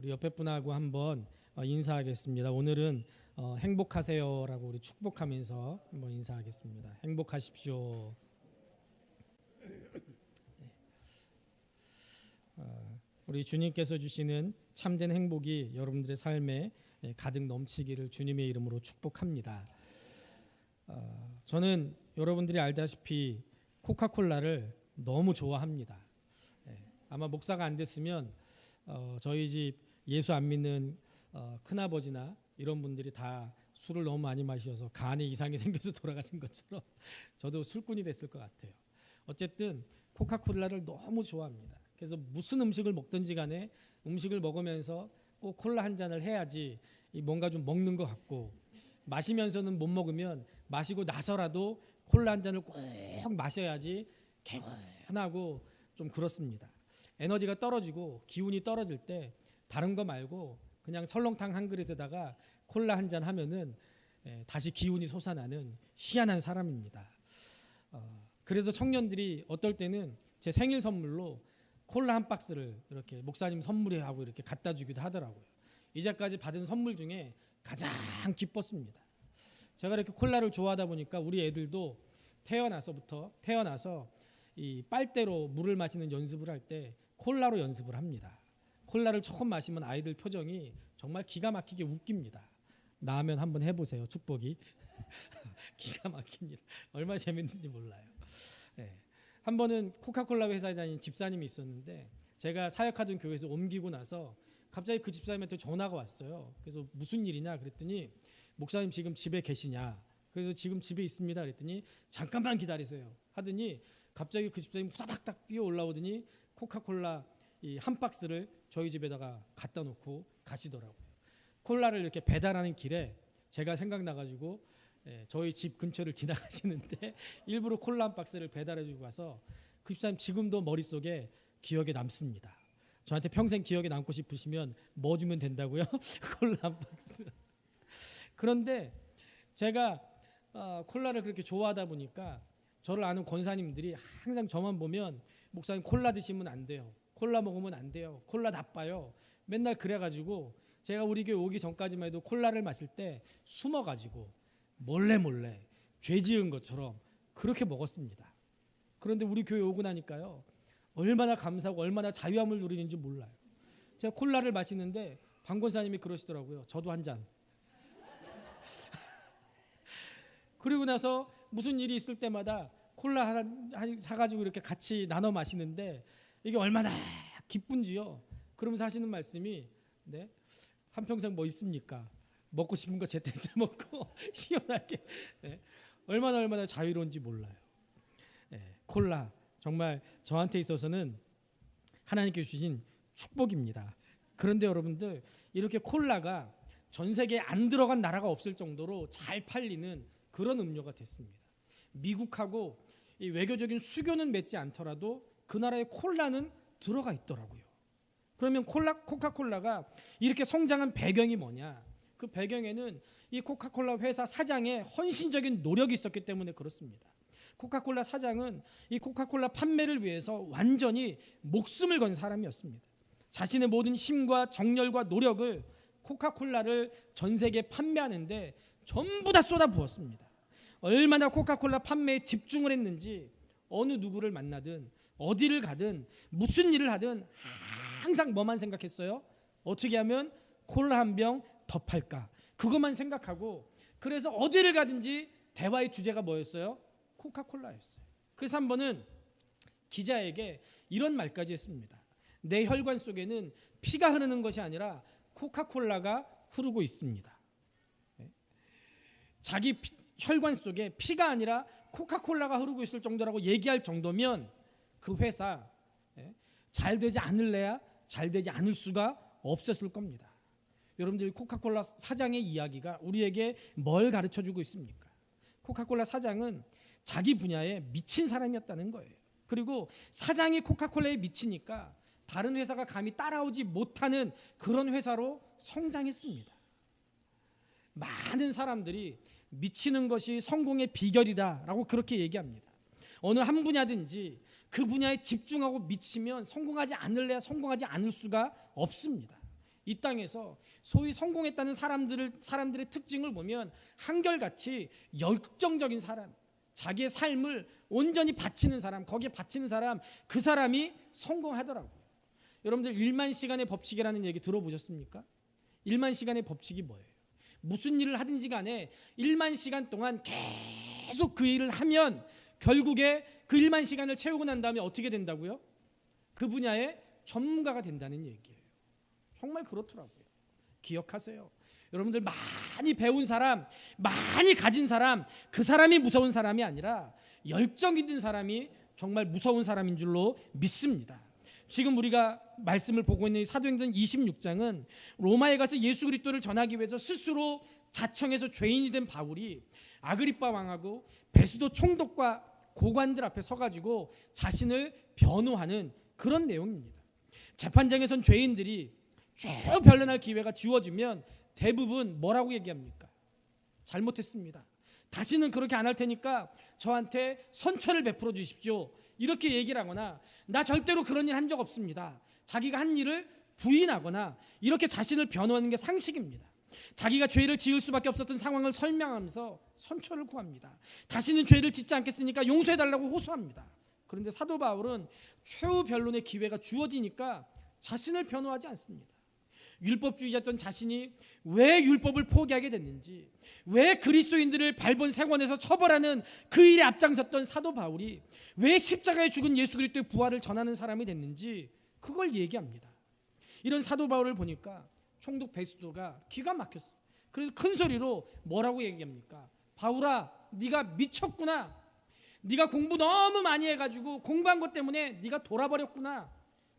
우리 옆에 분하고 한번 인사하겠습니다. 오늘은 행복하세요라고 우리 축복하면서 한번 인사하겠습니다. 행복하십시오. 우리 주님께서 주시는 참된 행복이 여러분들의 삶에 가득 넘치기를 주님의 이름으로 축복합니다. 저는 여러분들이 알다시피 코카콜라를 너무 좋아합니다. 아마 목사가 안 됐으면 저희 집 예수 안 믿는 큰아버지나 이런 분들이 다 술을 너무 많이 마셔서 간에 이상이 생겨서 돌아가신 것처럼 저도 술꾼이 됐을 것 같아요. 어쨌든 코카콜라를 너무 좋아합니다. 그래서 무슨 음식을 먹든지 간에 음식을 먹으면서 꼭 콜라 한 잔을 해야지 뭔가 좀 먹는 것 같고, 마시면서는 못 먹으면 마시고 나서라도 콜라 한 잔을 꼭 마셔야지 개운하고 좀 그렇습니다. 에너지가 떨어지고 기운이 떨어질 때 다른 거 말고 그냥 설렁탕 한 그릇에다가 콜라 한 잔 하면은 다시 기운이 솟아나는 희한한 사람입니다. 그래서 청년들이 어떨 때는 제 생일 선물로 콜라 한 박스를 이렇게 목사님 선물해 하고 이렇게 갖다 주기도 하더라고요. 이제까지 받은 선물 중에 가장 기뻤습니다. 제가 이렇게 콜라를 좋아하다 보니까 우리 애들도 태어나서 이 빨대로 물을 마시는 연습을 할 때 콜라로 연습을 합니다. 콜라를 처음 마시면 아이들 표정이 정말 기가 막히게 웃깁니다. 나면 한번 해보세요. 축복이 기가 막힙니다. 얼마나 재밌는지 몰라요. 한 번은 코카콜라 회사에 다니는 집사님이 있었는데, 제가 사역하던 교회에서 옮기고 나서 갑자기 그 집사님한테 전화가 왔어요. 그래서 무슨 일이냐 그랬더니, 목사님 지금 집에 계시냐? 그래서 지금 집에 있습니다 그랬더니, 잠깐만 기다리세요 하더니 갑자기 그 집사님이 후다닥닥 뛰어 올라오더니 코카콜라 한 박스를 저희 집에다가 갖다 놓고 가시더라고요. 콜라를 이렇게 배달하는 길에 제가 생각나가지고 저희 집 근처를 지나가시는데 일부러 콜라 한 박스를 배달해주고 가서, 그 집사님 지금도 머릿속에 기억에 남습니다. 저한테 평생 기억에 남고 싶으시면 뭐 주면 된다고요? 콜라 한 박스. 그런데 제가 콜라를 그렇게 좋아하다 보니까 저를 아는 권사님들이 항상 저만 보면 목사님 콜라 드시면 안 돼요, 콜라 먹으면 안 돼요, 콜라 나빠요, 맨날 그래가지고 제가 우리 교회 오기 전까지만 해도 콜라를 마실 때 숨어가지고 몰래 죄 지은 것처럼 그렇게 먹었습니다. 그런데 우리 교회 오고 나니까요, 얼마나 감사하고 얼마나 자유함을 누리는지 몰라요. 제가 콜라를 마시는데 방 권사님이 그러시더라고요. 저도 한 잔. 그리고 나서 무슨 일이 있을 때마다 콜라 하나 사가지고 이렇게 같이 나눠 마시는데 이게 얼마나 기쁜지요. 그러면서 하시는 말씀이, 한평생 뭐 있습니까? 먹고 싶은 거 제때 먹고 시원하게. 얼마나 자유로운지 몰라요. 콜라 정말 저한테 있어서는 하나님께 주신 축복입니다. 그런데 여러분들, 이렇게 콜라가 전 세계에 안 들어간 나라가 없을 정도로 잘 팔리는 그런 음료가 됐습니다. 미국하고 이 외교적인 수교는 맺지 않더라도 그 나라의 콜라는 들어가 있더라고요. 그러면 코카콜라가 이렇게 성장한 배경이 뭐냐? 그 배경에는 이 코카콜라 회사 사장의 헌신적인 노력이 있었기 때문에 그렇습니다. 코카콜라 사장은 이 코카콜라 판매를 위해서 완전히 목숨을 건 사람이었습니다. 자신의 모든 힘과 정열과 노력을 코카콜라를 전 세계에 판매하는데 전부 다 쏟아부었습니다. 얼마나 코카콜라 판매에 집중을 했는지 어느 누구를 만나든 어디를 가든 무슨 일을 하든 항상 뭐만 생각했어요? 어떻게 하면 콜라 한 병 더 팔까? 그것만 생각하고, 그래서 어디를 가든지 대화의 주제가 뭐였어요? 코카콜라였어요. 그래서 한 번은 기자에게 이런 말까지 했습니다. 내 혈관 속에는 피가 흐르는 것이 아니라 코카콜라가 흐르고 있습니다. 자기 혈관 속에 피가 아니라 코카콜라가 흐르고 있을 정도라고 얘기할 정도면 그 회사 잘 되지 않을래야 잘 되지 않을 수가 없었을 겁니다. 여러분들, 코카콜라 사장의 이야기가 우리에게 뭘 가르쳐주고 있습니까? 코카콜라 사장은 자기 분야에 미친 사람이었다는 거예요. 그리고 사장이 코카콜라에 미치니까 다른 회사가 감히 따라오지 못하는 그런 회사로 성장했습니다. 많은 사람들이 미치는 것이 성공의 비결이다라고 그렇게 얘기합니다. 어느 한 분야든지 그 분야에 집중하고 미치면 성공하지 않을래야 성공하지 않을 수가 없습니다. 이 땅에서 소위 성공했다는 사람들의 특징을 보면 한결같이 열정적인 사람, 자기의 삶을 온전히 바치는 사람, 거기에 바치는 사람, 그 사람이 성공하더라고요. 여러분들 1만 시간의 법칙이라는 얘기 들어보셨습니까? 1만 시간의 법칙이 뭐예요? 무슨 일을 하든지 간에 1만 시간 동안 계속 그 일을 하면 결국에 그 1만 시간을 채우고 난 다음에 어떻게 된다고요? 그 분야의 전문가가 된다는 얘기예요. 정말 그렇더라고요. 기억하세요. 여러분들 많이 배운 사람, 많이 가진 사람, 그 사람이 무서운 사람이 아니라 열정 있는 사람이 정말 무서운 사람인 줄로 믿습니다. 지금 우리가 말씀을 보고 있는 사도행전 26장은 로마에 가서 예수 그리스도를 전하기 위해서 스스로 자청해서 죄인이 된 바울이 아그리빠 왕하고 베스도 총독과 고관들 앞에 서가지고 자신을 변호하는 그런 내용입니다. 재판장에선 죄인들이 쭉 변론할 기회가 주어지면 대부분 뭐라고 얘기합니까? 잘못했습니다. 다시는 그렇게 안 할 테니까 저한테 선처를 베풀어 주십시오. 이렇게 얘기를 하거나 나 절대로 그런 일 한 적 없습니다. 자기가 한 일을 부인하거나 이렇게 자신을 변호하는 게 상식입니다. 자기가 죄를 지을 수밖에 없었던 상황을 설명하면서 선처를 구합니다. 다시는 죄를 짓지 않겠으니까 용서해달라고 호소합니다. 그런데 사도 바울은 최후 변론의 기회가 주어지니까 자신을 변호하지 않습니다. 율법주의자였던 자신이 왜 율법을 포기하게 됐는지, 왜 그리스도인들을 발본 세관에서 처벌하는 그 일에 앞장섰던 사도 바울이 왜 십자가에 죽은 예수 그리스도의 부활을 전하는 사람이 됐는지 그걸 얘기합니다. 이런 사도 바울을 보니까 총독 베스도가 기가 막혔어. 그래서 큰 소리로 뭐라고 얘기합니까? 바울아, 네가 미쳤구나. 네가 공부 너무 많이 해가지고 공부한 것 때문에 네가 돌아버렸구나.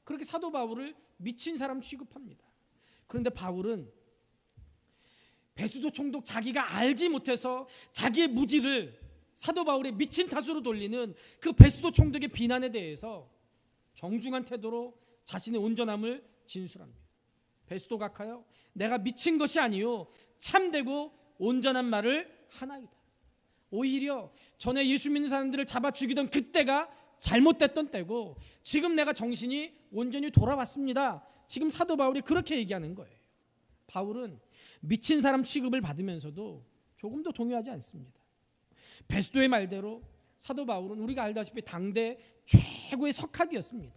그렇게 사도 바울을 미친 사람 취급합니다. 그런데 바울은 베스도 총독 자기가 알지 못해서 자기의 무지를 사도 바울의 미친 탓으로 돌리는 그 베스도 총독의 비난에 대해서 정중한 태도로 자신의 온전함을 진술합니다. 베스도 각하여, 내가 미친 것이 아니요 참되고 온전한 말을 하나이다. 오히려 전에 예수 믿는 사람들을 잡아 죽이던 그때가 잘못됐던 때고 지금 내가 정신이 온전히 돌아왔습니다. 지금 사도 바울이 그렇게 얘기하는 거예요. 바울은 미친 사람 취급을 받으면서도 조금도 동요하지 않습니다. 베스도의 말대로 사도 바울은 우리가 알다시피 당대 최고의 석학이었습니다.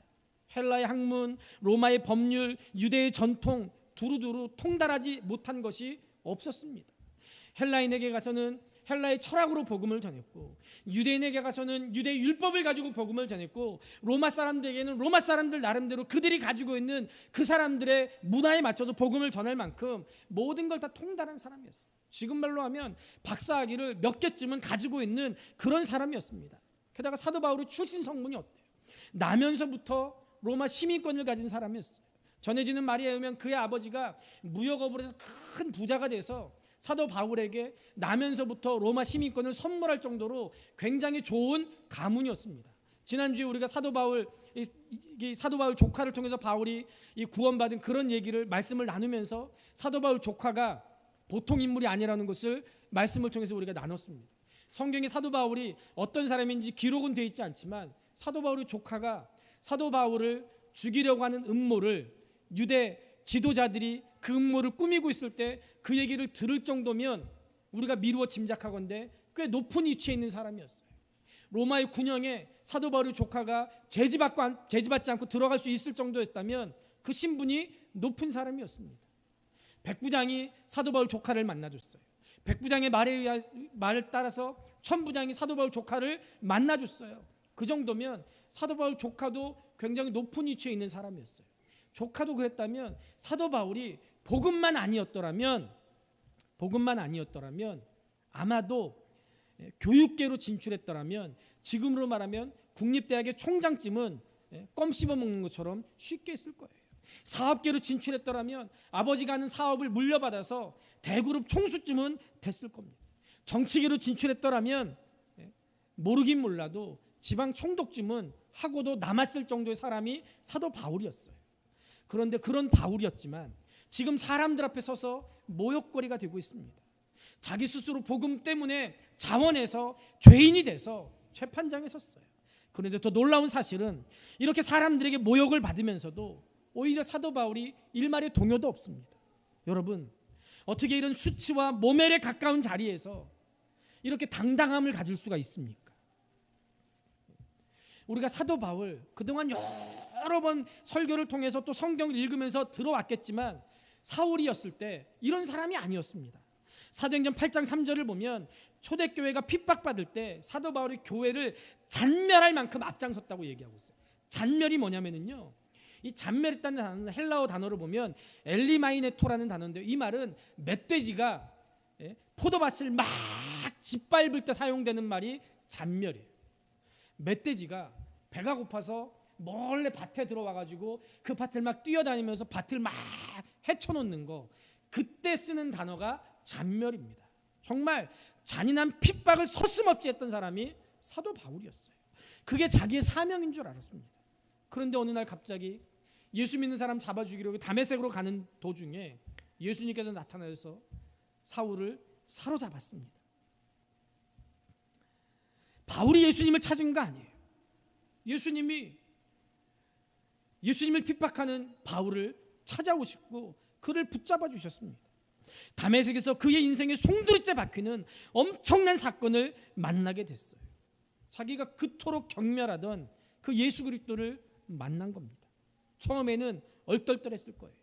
헬라의 학문, 로마의 법률, 유대의 전통 두루두루 통달하지 못한 것이 없었습니다. 헬라인에게 가서는 헬라의 철학으로 복음을 전했고, 유대인에게 가서는 유대 율법을 가지고 복음을 전했고, 로마 사람들에게는 로마 사람들 나름대로 그들이 가지고 있는 그 사람들의 문화에 맞춰서 복음을 전할 만큼 모든 걸 다 통달한 사람이었어요. 지금 말로 하면 박사학위를 몇 개쯤은 가지고 있는 그런 사람이었습니다. 게다가 사도 바울의 출신 성분이 어때요? 나면서부터 로마 시민권을 가진 사람이었어요. 전해지는 말에 의하면 그의 아버지가 무역업을 해서 큰 부자가 돼서 사도 바울에게 나면서부터 로마 시민권을 선물할 정도로 굉장히 좋은 가문이었습니다. 지난주에 우리가 사도 바울 조카를 통해서 바울이 구원받은 그런 얘기를 말씀을 나누면서 사도 바울 조카가 보통 인물이 아니라는 것을 말씀을 통해서 우리가 나눴습니다. 성경에 사도 바울이 어떤 사람인지 기록은 되어 있지 않지만 사도 바울의 조카가 사도 바울을 죽이려고 하는 음모를 유대 지도자들이 그 음모를 꾸미고 있을 때 그 얘기를 들을 정도면 우리가 미루어 짐작하건대 꽤 높은 위치에 있는 사람이었어요. 로마의 군영에 사도 바울의 조카가 제지받지 않고 들어갈 수 있을 정도였다면 그 신분이 높은 사람이었습니다. 백부장이 사도 바울 조카를 만나줬어요. 백부장의 말을 따라서 천부장이 사도 바울 조카를 만나줬어요. 그 정도면 사도 바울 조카도 굉장히 높은 위치에 있는 사람이었어요. 조카도 그랬다면 사도 바울이 복음만 아니었더라면 아마도 교육계로 진출했더라면 지금으로 말하면 국립대학의 총장쯤은 껌 씹어 먹는 것처럼 쉽게 했을 거예요. 사업계로 진출했더라면 아버지가 하는 사업을 물려받아서 대그룹 총수쯤은 됐을 겁니다. 정치계로 진출했더라면 모르긴 몰라도 지방 총독쯤은 하고도 남았을 정도의 사람이 사도 바울이었어요. 그런데 그런 바울이었지만 지금 사람들 앞에 서서 모욕거리가 되고 있습니다. 자기 스스로 복음 때문에 자원해서 죄인이 돼서 재판장에 섰어요. 그런데 더 놀라운 사실은 이렇게 사람들에게 모욕을 받으면서도 오히려 사도 바울이 일말의 동요도 없습니다. 여러분, 어떻게 이런 수치와 모멸에 가까운 자리에서 이렇게 당당함을 가질 수가 있습니까? 우리가 사도 바울 그동안 여러 번 설교를 통해서 또 성경을 읽으면서 들어왔겠지만 사울이었을 때 이런 사람이 아니었습니다. 사도행전 8장 3절을 보면 초대교회가 핍박받을 때 사도 바울이 교회를 잔멸할 만큼 앞장섰다고 얘기하고 있어요. 잔멸이 뭐냐면요, 이 잔멸했다는 단어는 헬라어 단어로 보면 엘리마이네토라는 단어인데, 이 말은 멧돼지가 포도밭을 막 짓밟을 때 사용되는 말이 잔멸이에요. 멧돼지가 배가 고파서 몰래 밭에 들어와가지고 그 밭을 막 뛰어다니면서 밭을 막 헤쳐놓는 거, 그때 쓰는 단어가 잔멸입니다. 정말 잔인한 핍박을 서슴없이 했던 사람이 사도 바울이었어요. 그게 자기의 사명인 줄 알았습니다. 그런데 어느 날 갑자기 예수 믿는 사람 잡아 죽이려고 다메섹으로 가는 도중에 예수님께서 나타나셔서 사울을 사로잡았습니다. 바울이 예수님을 찾은 거 아니에요. 예수님을 핍박하는 바울을 찾아오시고 그를 붙잡아 주셨습니다. 다메섹에서 그의 인생의 송두리째 박히는 엄청난 사건을 만나게 됐어요. 자기가 그토록 경멸하던 그 예수 그리스도를 만난 겁니다. 처음에는 얼떨떨했을 거예요.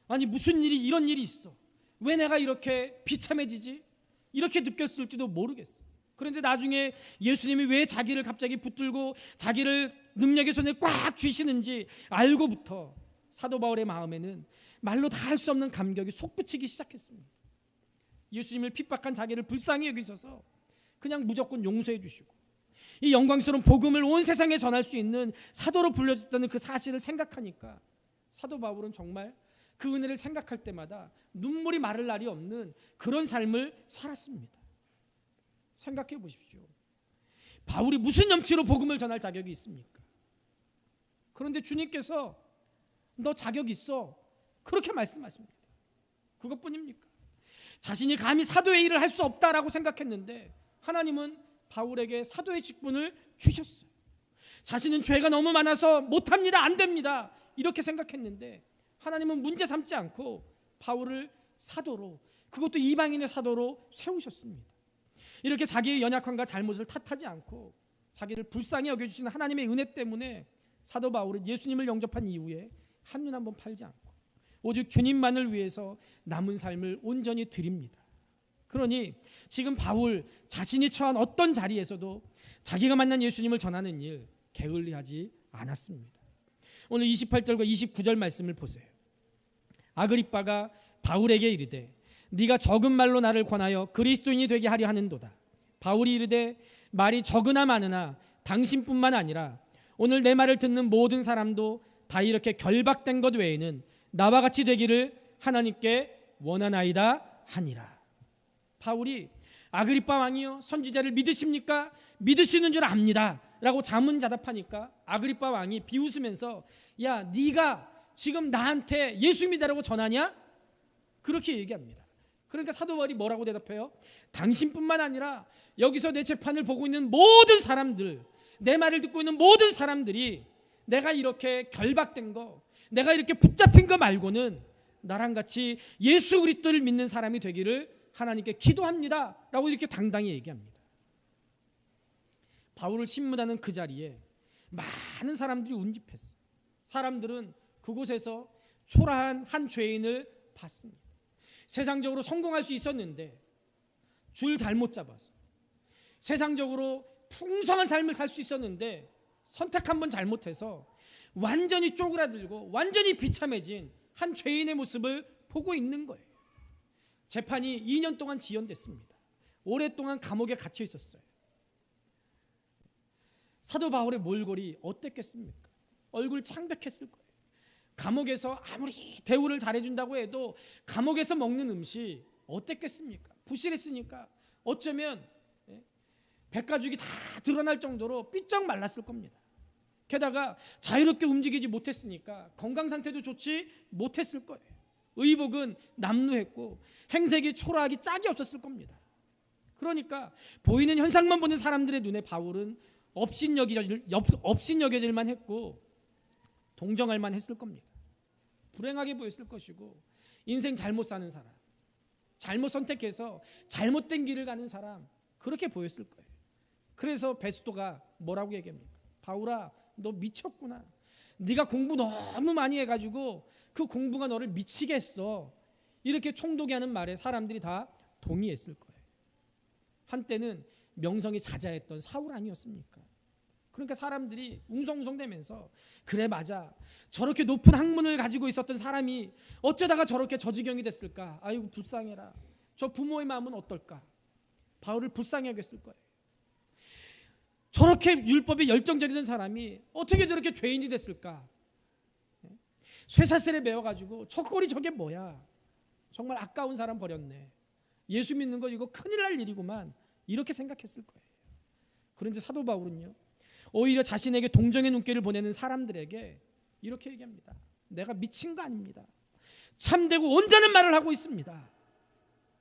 아니, 무슨 일이, 이런 일이 있어, 왜 내가 이렇게 비참해지지, 이렇게 느꼈을지도 모르겠어. 그런데 나중에 예수님이 왜 자기를 갑자기 붙들고 자기를 능력의 손에 꽉 쥐시는지 알고부터 사도 바울의 마음에는 말로 다 할 수 없는 감격이 솟구치기 시작했습니다. 예수님을 핍박한 자기를 불쌍히 여기셔서 그냥 무조건 용서해 주시고 이 영광스러운 복음을 온 세상에 전할 수 있는 사도로 불려졌다는 그 사실을 생각하니까 사도 바울은 정말 그 은혜를 생각할 때마다 눈물이 마를 날이 없는 그런 삶을 살았습니다. 생각해 보십시오. 바울이 무슨 염치로 복음을 전할 자격이 있습니까? 그런데 주님께서 너 자격 있어, 그렇게 말씀하십니다. 그것뿐입니까? 자신이 감히 사도의 일을 할 수 없다라고 생각했는데 하나님은 바울에게 사도의 직분을 주셨어요. 자신은 죄가 너무 많아서 못합니다, 안 됩니다, 이렇게 생각했는데 하나님은 문제 삼지 않고 바울을 사도로, 그것도 이방인의 사도로 세우셨습니다. 이렇게 자기의 연약함과 잘못을 탓하지 않고 자기를 불쌍히 여겨주시는 하나님의 은혜 때문에 사도 바울은 예수님을 영접한 이후에 한눈 한번 팔지 않고 오직 주님만을 위해서 남은 삶을 온전히 드립니다. 그러니 지금 바울 자신이 처한 어떤 자리에서도 자기가 만난 예수님을 전하는 일 게을리하지 않았습니다. 오늘 28절과 29절 말씀을 보세요. 아그리빠가 바울에게 이르되 네가 적은 말로 나를 권하여 그리스도인이 되게 하려 하는도다. 바울이 이르되 말이 적으나 많으나 당신뿐만 아니라 오늘 내 말을 듣는 모든 사람도 다 이렇게 결박된 것 외에는 나와 같이 되기를 하나님께 원하나이다 하니라. 바울이 아그리빠 왕이요, 선지자를 믿으십니까? 믿으시는 줄 압니다 라고 자문자답하니까 아그리빠 왕이 비웃으면서 야, 네가 지금 나한테 예수 믿으라고 전하냐? 그렇게 얘기합니다. 그러니까 사도 바울이 뭐라고 대답해요? 당신뿐만 아니라 여기서 내 재판을 보고 있는 모든 사람들, 내 말을 듣고 있는 모든 사람들이 내가 이렇게 결박된 거, 내가 이렇게 붙잡힌 거 말고는 나랑 같이 예수 그리스도를 믿는 사람이 되기를 하나님께 기도합니다 라고 이렇게 당당히 얘기합니다. 바울을 신문하는 그 자리에 많은 사람들이 운집했어요. 사람들은 그곳에서 초라한 한 죄인을 봤습니다. 세상적으로 성공할 수 있었는데 줄 잘못 잡아서, 세상적으로 풍성한 삶을 살 수 있었는데 선택 한번 잘못해서 완전히 쪼그라들고 완전히 비참해진 한 죄인의 모습을 보고 있는 거예요. 재판이 2년 동안 지연됐습니다. 오랫동안 감옥에 갇혀 있었어요. 사도 바울의 몰골이 어땠겠습니까? 얼굴 창백했을 거예요. 감옥에서 아무리 대우를 잘해준다고 해도 감옥에서 먹는 음식 어땠겠습니까? 부실했으니까 어쩌면 백가죽이 다 드러날 정도로 삐쩍 말랐을 겁니다. 게다가 자유롭게 움직이지 못했으니까 건강 상태도 좋지 못했을 거예요. 의복은 남루했고 행색이 초라하기 짝이 없었을 겁니다. 그러니까 보이는 현상만 보는 사람들의 눈에 바울은 업신여겨질만 했고 동정할 만 했을 겁니다. 불행하게 보였을 것이고, 인생 잘못 사는 사람, 잘못 선택해서 잘못된 길을 가는 사람, 그렇게 보였을 거예요. 그래서 베스토가 뭐라고 얘기합니까? 바울아, 너 미쳤구나. 네가 공부 너무 많이 해가지고 그 공부가 너를 미치게 했어. 이렇게 총독이 하는 말에 사람들이 다 동의했을 거예요. 한때는 명성이 자자했던 사울 아니었습니까? 그러니까 사람들이 웅성웅성대면서 그래 맞아, 저렇게 높은 학문을 가지고 있었던 사람이 어쩌다가 저렇게 저지경이 됐을까? 아이고 불쌍해라. 저 부모의 마음은 어떨까? 바울을 불쌍히 여겼을 거예요. 저렇게 율법에 열정적이던 사람이 어떻게 저렇게 죄인이 됐을까? 쇠사슬에 매어가지고 저 꼴이 저게 뭐야? 정말 아까운 사람 버렸네. 예수 믿는 거 이거 큰일 날 일이구만. 이렇게 생각했을 거예요. 그런데 사도 바울은요, 오히려 자신에게 동정의 눈길을 보내는 사람들에게 이렇게 얘기합니다. 내가 미친 거 아닙니다. 참되고 온전한 말을 하고 있습니다.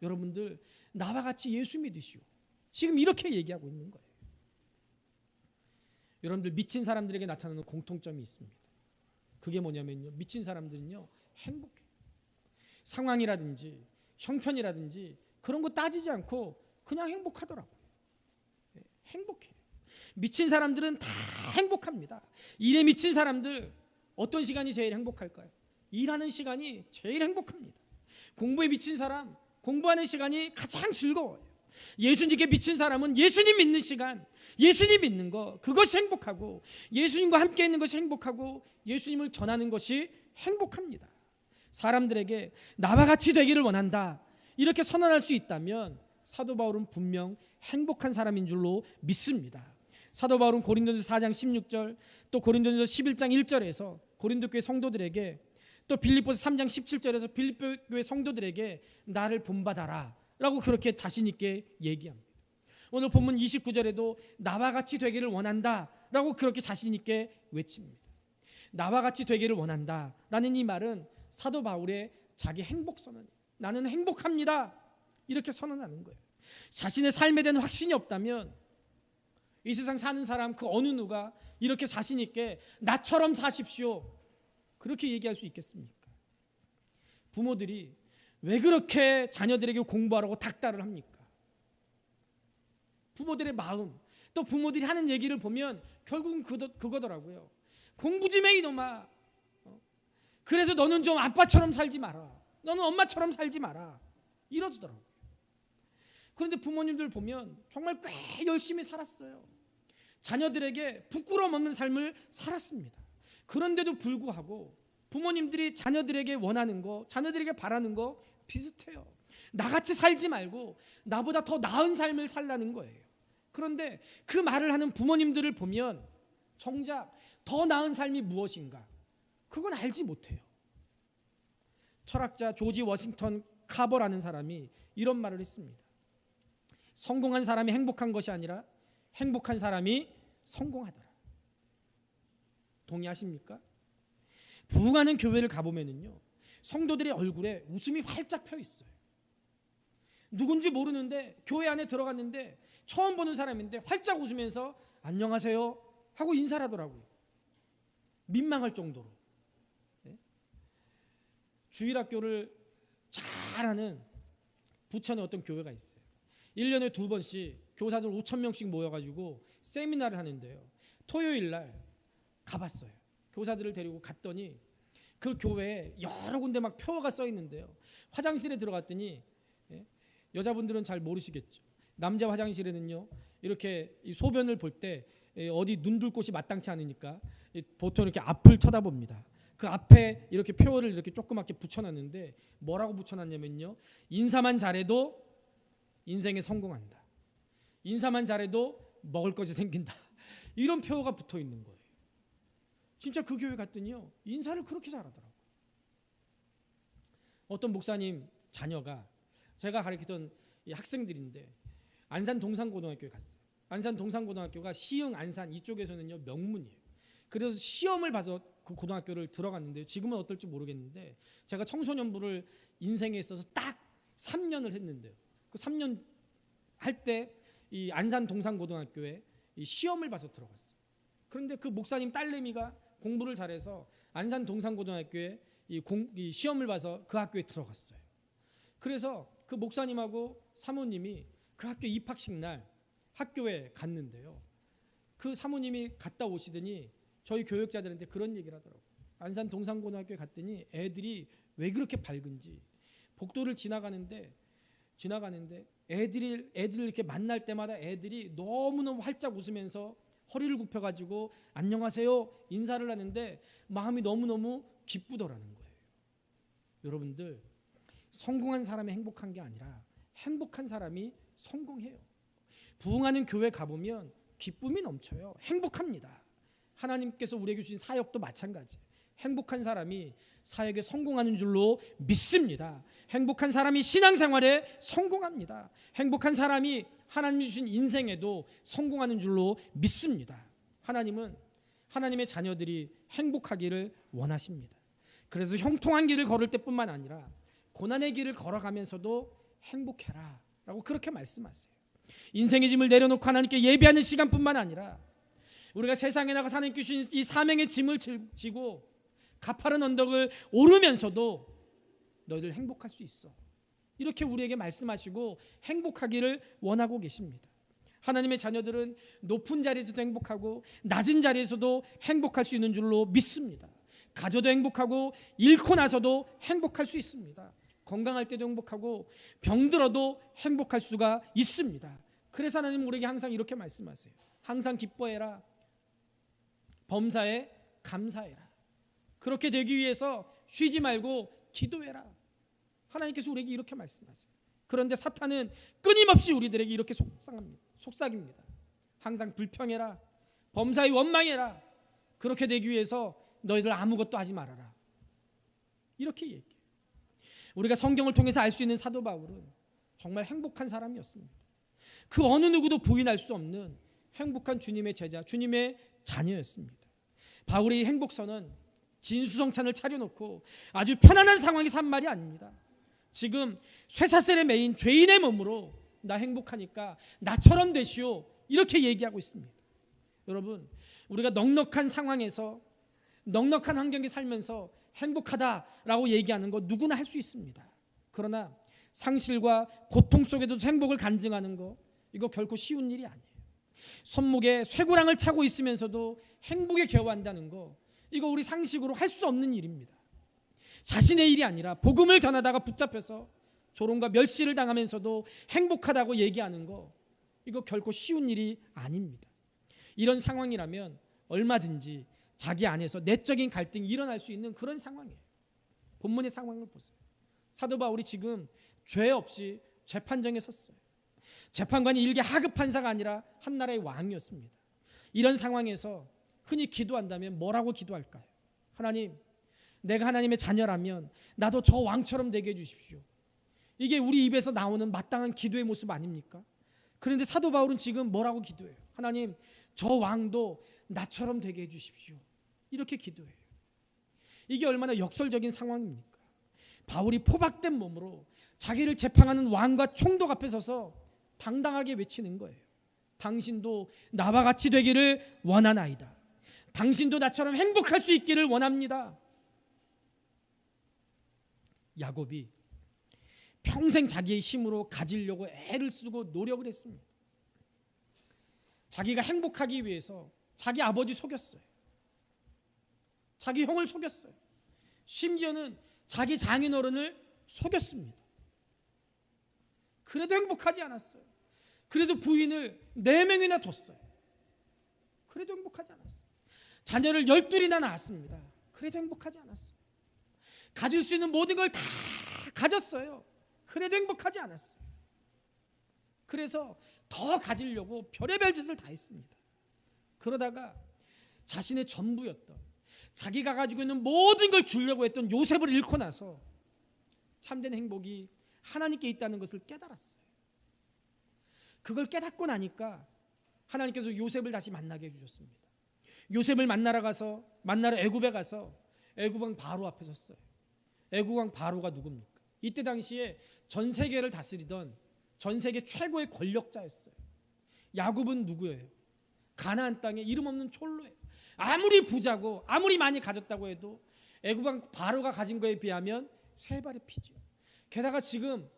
여러분들 나와 같이 예수 믿으시오. 지금 이렇게 얘기하고 있는 거예요. 여러분들 미친 사람들에게 나타나는 공통점이 있습니다. 그게 뭐냐면요, 미친 사람들은요 행복해요. 상황이라든지 형편이라든지 그런 거 따지지 않고 그냥 행복하더라고요. 행복해요. 미친 사람들은 다 행복합니다. 일에 미친 사람들 어떤 시간이 제일 행복할까요? 일하는 시간이 제일 행복합니다. 공부에 미친 사람 공부하는 시간이 가장 즐거워요. 예수님께 미친 사람은 예수님 믿는 시간, 예수님 믿는 거, 그것이 행복하고, 예수님과 함께 있는 것이 행복하고, 예수님을 전하는 것이 행복합니다. 사람들에게 나와 같이 되기를 원한다 이렇게 선언할 수 있다면 사도 바울은 분명 행복한 사람인 줄로 믿습니다. 사도 바울은 고린도전서 4장 16절, 또 고린도전서 11장 1절에서 고린도 교회 성도들에게, 또 빌립보서 3장 17절에서 빌립보 교회 성도들에게 나를 본받아라 라고 그렇게 자신 있게 얘기합니다. 오늘 본문 29절에도 나와 같이 되기를 원한다 라고 그렇게 자신 있게 외칩니다. 나와 같이 되기를 원한다 라는 이 말은 사도 바울의 자기 행복 선언이에요. 나는 행복합니다 이렇게 선언하는 거예요. 자신의 삶에 대한 확신이 없다면 이 세상 사는 사람 그 어느 누가 이렇게 자신 있게 나처럼 사십시오 그렇게 얘기할 수 있겠습니까? 부모들이 왜 그렇게 자녀들에게 공부하라고 닥달을 합니까? 부모들의 마음, 또 부모들이 하는 얘기를 보면 결국은 그거더라고요. 공부 좀 해 이놈아. 그래서 너는 좀 아빠처럼 살지 마라. 너는 엄마처럼 살지 마라. 이러더라고요. 그런데 부모님들 보면 정말 꽤 열심히 살았어요. 자녀들에게 부끄러움 없는 삶을 살았습니다. 그런데도 불구하고 부모님들이 자녀들에게 원하는 거, 자녀들에게 바라는 거 비슷해요. 나같이 살지 말고 나보다 더 나은 삶을 살라는 거예요. 그런데 그 말을 하는 부모님들을 보면 정작 더 나은 삶이 무엇인가 그건 알지 못해요. 철학자 조지 워싱턴 카버라는 사람이 이런 말을 했습니다. 성공한 사람이 행복한 것이 아니라 행복한 사람이 성공하더라. 동의하십니까? 부흥하는 교회를 가보면은요 성도들의 얼굴에 웃음이 활짝 펴 있어요. 누군지 모르는데 교회 안에 들어갔는데 처음 보는 사람인데 활짝 웃으면서 안녕하세요 하고 인사를 하더라고요. 민망할 정도로. 주일학교를 잘하는 부천에 어떤 교회가 있어요. 1년에 2번씩 교사들 5,000명씩 모여가지고 세미나를 하는데요. 토요일 날 가봤어요. 교사들을 데리고 갔더니 그 교회에 여러 군데 막 표어가 써 있는데요. 화장실에 들어갔더니 여자분들은 잘 모르시겠죠. 남자 화장실에는요 이렇게 소변을 볼 때 어디 눈둘 곳이 마땅치 않으니까 보통 이렇게 앞을 쳐다봅니다. 그 앞에 이렇게 표어를 이렇게 조그맣게 붙여놨는데 뭐라고 붙여놨냐면요, 인사만 잘해도 인생에 성공한다. 인사만 잘해도 먹을 것이 생긴다. 이런 표어가 붙어 있는 거예요. 진짜 그 교회 갔더니요 인사를 그렇게 잘하더라고요. 어떤 목사님 자녀가 제가 가르치던 학생들인데 안산 동산고등학교에 갔어요. 안산 동산고등학교가 시흥 안산 이쪽에서는요 명문이에요. 그래서 시험을 봐서 그 고등학교를 들어갔는데 지금은 어떨지 모르겠는데 제가 청소년부를 인생에 있어서 딱 3년을 했는데요. 그 3년 할 때 이 안산 동산고등학교에 이 시험을 봐서 들어갔어요. 그런데 그 목사님 딸내미가 공부를 잘해서 안산 동산고등학교에 이 시험을 봐서 그 학교에 들어갔어요. 그래서 그 목사님하고 사모님이 그 학교 입학식 날 학교에 갔는데요. 그 사모님이 갔다 오시더니 저희 교육자들한테 그런 얘기를 하더라고요. 안산 동산고등학교에 갔더니 애들이 왜 그렇게 밝은지, 복도를 지나가는데 애들을 이렇게 만날 때마다 애들이 너무너무 활짝 웃으면서 허리를 굽혀가지고 안녕하세요 인사를 하는데 마음이 너무너무 기쁘더라는 거예요. 여러분들, 성공한 사람이 행복한 게 아니라 행복한 사람이 성공해요. 부흥하는 교회 가보면 기쁨이 넘쳐요. 행복합니다. 하나님께서 우리에게 주신 사역도 마찬가지. 행복한 사람이 사역에 성공하는 줄로 믿습니다. 행복한 사람이 신앙생활에 성공합니다. 행복한 사람이 하나님이 주신 인생에도 성공하는 줄로 믿습니다. 하나님은 하나님의 자녀들이 행복하기를 원하십니다. 그래서 형통한 길을 걸을 때뿐만 아니라 고난의 길을 걸어가면서도 행복해라 라고 그렇게 말씀하세요. 인생의 짐을 내려놓고 하나님께 예배하는 시간뿐만 아니라 우리가 세상에 나가 하나님께 주신 이 사명의 짐을 지고 가파른 언덕을 오르면서도 너희들 행복할 수 있어. 이렇게 우리에게 말씀하시고 행복하기를 원하고 계십니다. 하나님의 자녀들은 높은 자리에서도 행복하고 낮은 자리에서도 행복할 수 있는 줄로 믿습니다. 가져도 행복하고 잃고 나서도 행복할 수 있습니다. 건강할 때도 행복하고 병들어도 행복할 수가 있습니다. 그래서 하나님은 우리에게 항상 이렇게 말씀하세요. 항상 기뻐해라. 범사에 감사해라. 그렇게 되기 위해서 쉬지 말고 기도해라. 하나님께서 우리에게 이렇게 말씀하세요. 그런데 사탄은 끊임없이 우리들에게 이렇게 속삭입니다. 항상 불평해라. 범사에 원망해라. 그렇게 되기 위해서 너희들 아무것도 하지 말아라. 이렇게 얘기해요. 우리가 성경을 통해서 알 수 있는 사도 바울은 정말 행복한 사람이었습니다. 그 어느 누구도 부인할 수 없는 행복한 주님의 제자, 주님의 자녀였습니다. 바울의 행복선은 진수성찬을 차려놓고 아주 편안한 상황에서 한 말이 아닙니다. 지금 쇠사슬에 매인 죄인의 몸으로 나 행복하니까 나처럼 되시오, 이렇게 얘기하고 있습니다. 여러분, 우리가 넉넉한 상황에서 넉넉한 환경에 살면서 행복하다라고 얘기하는 거 누구나 할 수 있습니다. 그러나 상실과 고통 속에도 행복을 간증하는 거, 이거 결코 쉬운 일이 아니에요. 손목에 쇠고랑을 차고 있으면서도 행복에 겨워한다는 거, 이거 우리 상식으로 할 수 없는 일입니다. 자신의 일이 아니라 복음을 전하다가 붙잡혀서 조롱과 멸시를 당하면서도 행복하다고 얘기하는 거, 이거 결코 쉬운 일이 아닙니다. 이런 상황이라면 얼마든지 자기 안에서 내적인 갈등이 일어날 수 있는 그런 상황이에요. 본문의 상황을 보세요. 사도 바울이 지금 죄 없이 재판정에 섰어요. 재판관이 일개 하급 판사가 아니라 한 나라의 왕이었습니다. 이런 상황에서 흔히 기도한다면 뭐라고 기도할까요? 하나님, 내가 하나님의 자녀라면 나도 저 왕처럼 되게 해주십시오. 이게 우리 입에서 나오는 마땅한 기도의 모습 아닙니까? 그런데 사도 바울은 지금 뭐라고 기도해요? 하나님, 저 왕도 나처럼 되게 해주십시오. 이렇게 기도해요. 이게 얼마나 역설적인 상황입니까? 바울이 포박된 몸으로 자기를 재판하는 왕과 총독 앞에 서서 당당하게 외치는 거예요. 당신도 나와 같이 되기를 원하나이다. 당신도 나처럼 행복할 수 있기를 원합니다. 야곱이 평생 자기의 힘으로 가지려고 애를 쓰고 노력을 했습니다. 자기가 행복하기 위해서 자기 아버지 속였어요. 자기 형을 속였어요. 심지어는 자기 장인어른을 속였습니다. 그래도 행복하지 않았어요. 그래도 부인을 4명이나 뒀어요. 그래도 행복하지 않았어요. 자녀를 12이나 낳았습니다. 그래도 행복하지 않았어요. 가질 수 있는 모든 걸 다 가졌어요. 그래도 행복하지 않았어요. 그래서 더 가지려고 별의별 짓을 다 했습니다. 그러다가 자신의 전부였던, 자기가 가지고 있는 모든 걸 주려고 했던 요셉을 잃고 나서 참된 행복이 하나님께 있다는 것을 깨달았어요. 그걸 깨닫고 나니까 하나님께서 요셉을 다시 만나게 해주셨습니다. 요셉을 만나러 애굽에 가서 애굽왕 바로 앞에 섰어요. 애굽왕 바로가 누굽니까? 이때 당시에 전 세계를 다스리던 전 세계 최고의 권력자였어요. 야곱은 누구예요? 가나안 땅에 이름 없는 촐로예요. 아무리 부자고 아무리 많이 가졌다고 해도 애굽 왕 바로가 가진 거에 비하면 세 발의 피죠. 게다가 지금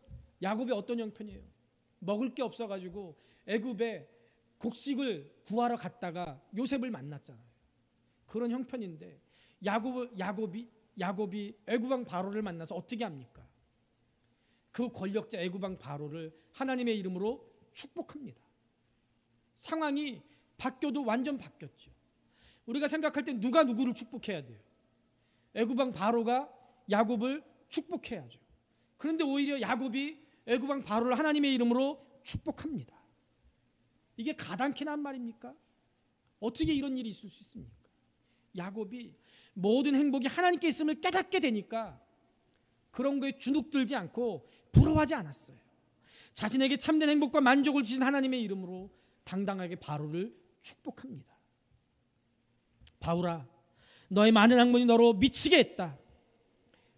야곱이 어떤 형편이에요? 먹을 게 없어가지고 애굽에 곡식을 구하러 갔다가 요셉을 만났잖아요. 그런 형편인데 야곱이 애굽 왕 바로를 만나서 어떻게 합니까? 그 권력자 애굽 왕 바로를 하나님의 이름으로 축복합니다. 상황이 바뀌어도 완전 바뀌었죠. 우리가 생각할 때 누가 누구를 축복해야 돼요? 애굽 왕 바로가 야곱을 축복해야죠. 그런데 오히려 야곱이 애굽 왕 바로를 하나님의 이름으로 축복합니다. 이게 가당키 난 말입니까? 어떻게 이런 일이 있을 수 있습니까? 야곱이 모든 행복이 하나님께 있음을 깨닫게 되니까 그런 거에 주눅들지 않고 부러워하지 않았어요. 자신에게 참된 행복과 만족을 주신 하나님의 이름으로 당당하게 바로를 축복합니다. 바울아, 너의 많은 학문이 너로 미치게 했다.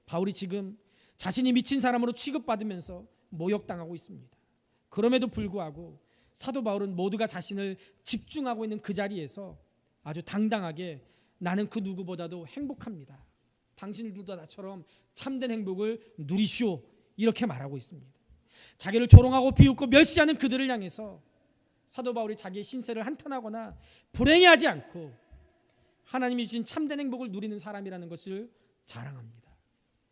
바울이 지금 자신이 미친 사람으로 취급받으면서 모욕당하고 있습니다. 그럼에도 불구하고 사도 바울은 모두가 자신을 집중하고 있는 그 자리에서 아주 당당하게 나는 그 누구보다도 행복합니다. 당신들도 나처럼 참된 행복을 누리시오, 이렇게 말하고 있습니다. 자기를 조롱하고 비웃고 멸시하는 그들을 향해서 사도 바울이 자기의 신세를 한탄하거나 불행해하지 않고 하나님이 주신 참된 행복을 누리는 사람이라는 것을 자랑합니다.